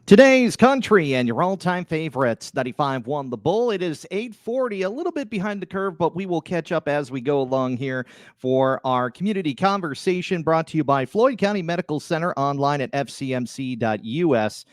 Today's country and your all-time favorites, 95.1 The Bull. It is 8:40, a little bit behind the curve, but we will catch up as we go along here for our community conversation brought to you by Floyd County Medical Center online at fcmc.us.com.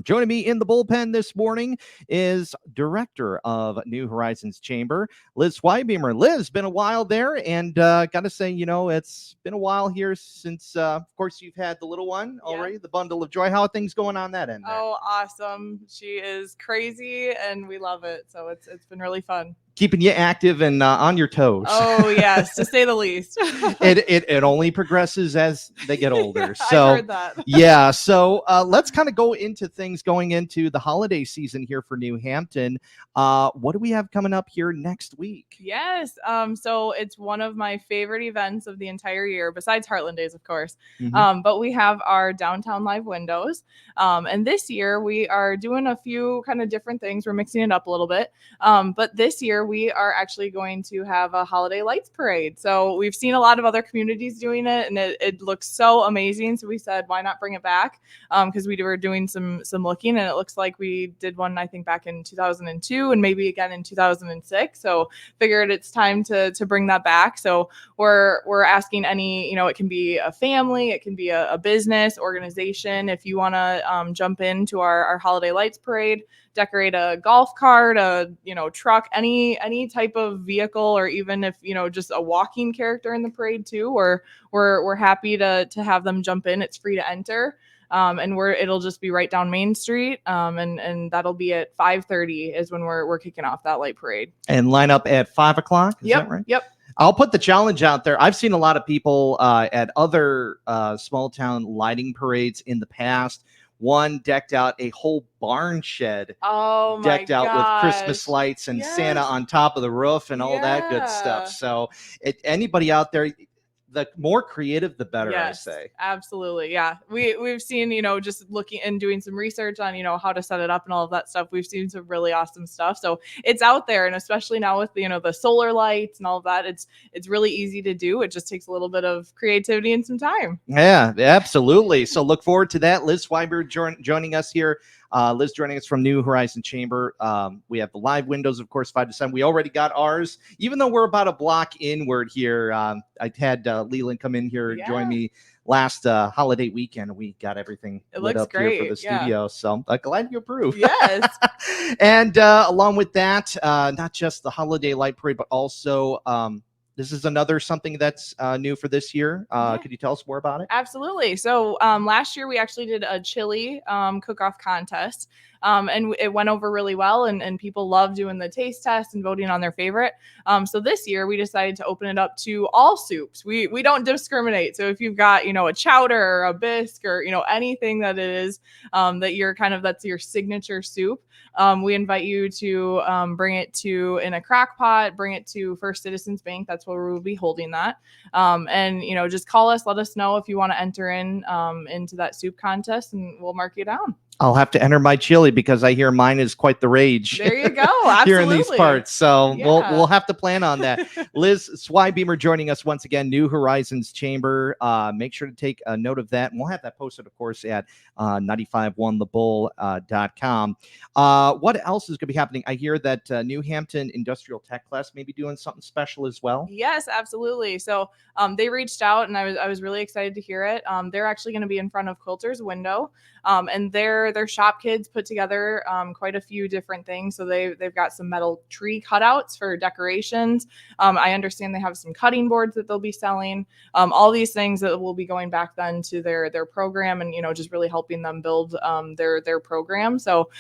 Joining me in the bullpen this morning is Director of New Horizons Chamber, Liz Zweibohmer. Liz, been a while there, and got to say, it's been a while here since, of course, you've had the little one already, the bundle of joy. How are things going on that end there? Oh, awesome. She is crazy, and we love it. So it's been really fun. Keeping you active and on your toes. Oh, yes, to say the least. It only progresses as they get older. So, I've heard that. Yeah. So let's kind of go into things going into the holiday season here for New Hampton. What do we have coming up here next week? Yes. So it's one of my favorite events of the entire year, besides Heartland Days, of course. But we have our downtown live windows. And this year we are doing a few kind of different things. We're mixing it up a little bit. But this year we are actually going to have a holiday lights parade. So we've seen a lot of other communities doing it, and it looks so amazing. So we said, why not bring it back? Because we were doing some looking, and it looks like we did one, I think, back in 2002 and maybe again in 2006. So figured it's time to bring that back. So we're asking any, it can be a family, it can be a business organization. If you want to jump into our holiday lights parade, decorate a golf cart, a truck, any type of vehicle, or even if just a walking character in the parade too. We're happy to have them jump in. It's free to enter. And it'll just be right down Main Street, and that'll be at 5:30 is when we're kicking off that light parade. And line up at 5 o'clock. Is that right? Yep. I'll put the challenge out there. I've seen a lot of people at other small town lighting parades in the past. One decked out a whole barn shed, decked out with Christmas lights and Santa on top of the roof and all that good stuff. So anybody out there, the more creative, the better, I say. Absolutely. Yeah. We've seen, just looking and doing some research on, how to set it up and all of that stuff. We've seen some really awesome stuff. So it's out there. And especially now with, the solar lights and all of that, it's really easy to do. It just takes a little bit of creativity and some time. Yeah, absolutely. So look forward to that. Liz Zweibohmer joining us here. Liz joining us from New Horizon Chamber. We have the live windows, of course, 5 to 7. We already got ours, even though we're about a block inward here. I had Leland come in here, join me last holiday weekend. We got everything lit up great here for the studio. So I'm glad you approve. Yes. And along with that, not just the holiday light parade, but also this is something that's new for this year. Could you tell us more about it? Absolutely. So last year we actually did a chili cook-off contest. And it went over really well, and people love doing the taste test and voting on their favorite. So this year we decided to open it up to all soups. We don't discriminate. So if you've got, a chowder or a bisque or, anything that it is that's your signature soup, we invite you to bring it in a crock pot, bring it to First Citizens Bank. That's where we will be holding that. And, just call us, let us know if you want to enter into that soup contest, and we'll mark you down. I'll have to enter my chili because I hear mine is quite the rage. There you go. Absolutely. Here in these parts. So we'll have to plan on that. Liz Zweibohmer joining us once again, New Horizons Chamber. Make sure to take a note of that. And we'll have that posted, of course, at 951thebull.com. What else is going to be happening? I hear that New Hampton Industrial Tech Class may be doing something special as well. Yes, absolutely. So they reached out, and I was really excited to hear it. They're actually going to be in front of Quilter's window. And their shop kids put together quite a few different things. So they've got some metal tree cutouts for decorations. I understand they have some cutting boards that they'll be selling. All these things that will be going back then to their program, and just really helping them build their program. So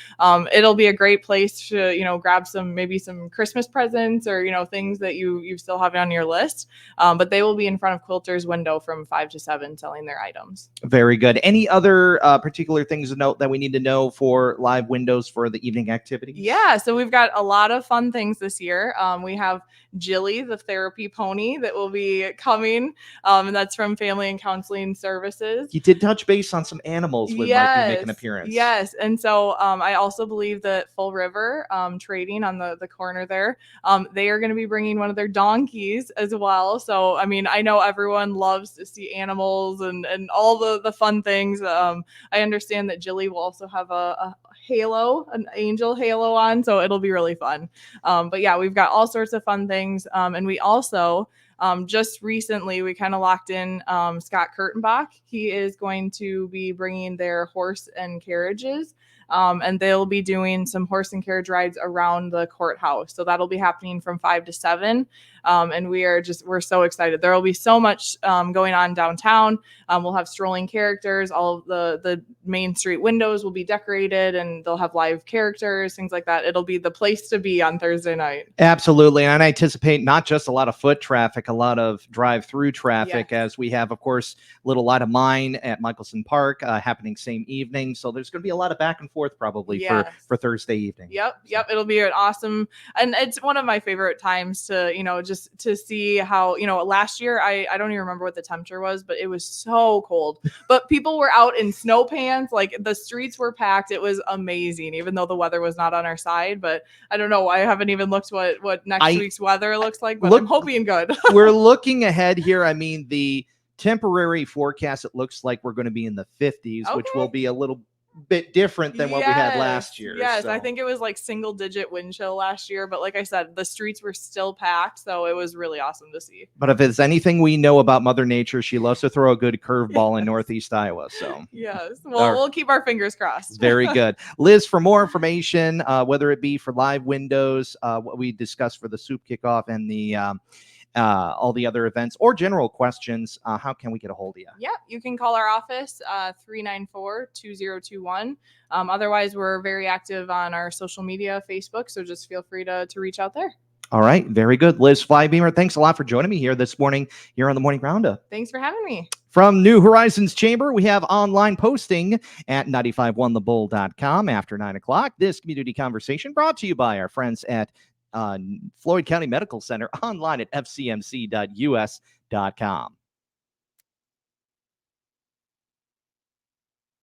it'll be a great place to grab maybe some Christmas presents or things that you still have on your list. But they will be in front of Quilter's window from 5 to 7 selling their items. Very good. Any other particular things to note that we need to know for live windows for the evening activities? Yeah, so we've got a lot of fun things this year. We have Jilly, the therapy pony, that will be coming, and that's from Family and Counseling Services. You did touch base on some animals might be making an appearance. Yes, and so I also believe that Full River Trading on the corner there, they are going to be bringing one of their donkeys as well. So, I mean, I know everyone loves to see animals and all the fun things. I understand that Jilly will also have a halo, an angel halo on, so it'll be really fun. But yeah, we've got all sorts of fun things. And we also just recently we kind of locked in Scott Kurtenbach. He is going to be bringing their horse and carriages. And they'll be doing some horse and carriage rides around the courthouse. So that'll be happening from 5 to 7. And we're so excited. There will be so much going on downtown. We'll have strolling characters. All of the main street windows will be decorated, and they'll have live characters, things like that. It'll be the place to be on Thursday night. Absolutely. And I anticipate not just a lot of foot traffic, a lot of drive-through traffic, as we have, of course, Little Light of Mine at Michelson Park happening same evening. So there's going to be a lot of back and forth probably for Thursday evening. Yep. It'll be an awesome, and it's one of my favorite times to, just to see how, last year, I don't even remember what the temperature was, but it was so cold, but people were out in snow pants. Like the streets were packed. It was amazing, even though the weather was not on our side. But I don't know. I haven't even looked what next week's weather looks like, but I'm hoping good. We're looking ahead here. I mean, the temporary forecast, it looks like we're going to be in the 50s, which will be a little bit different than what we had last year. Yes, so. I think it was like single-digit wind chill last year, but like I said, the streets were still packed, so it was really awesome to see. But if it's anything we know about Mother Nature, she loves to throw a good curveball in Northeast Iowa. So yes, well, we'll keep our fingers crossed. Very good. Liz, for more information, whether it be for live windows, what we discussed for the soup kickoff and the all the other events, or general questions, how can we get a hold of you? Yeah, you can call our office 394-2021. Otherwise, we're very active on our social media, Facebook, so just feel free to reach out there. All right, very good. Liz Zweibohmer, thanks a lot for joining me here this morning here on the Morning Roundup. Thanks for having me. From New Horizons Chamber, we have online posting at 951thebull.com after 9 o'clock. This community conversation brought to you by our friends at Floyd County Medical Center, online at fcmc.us.com.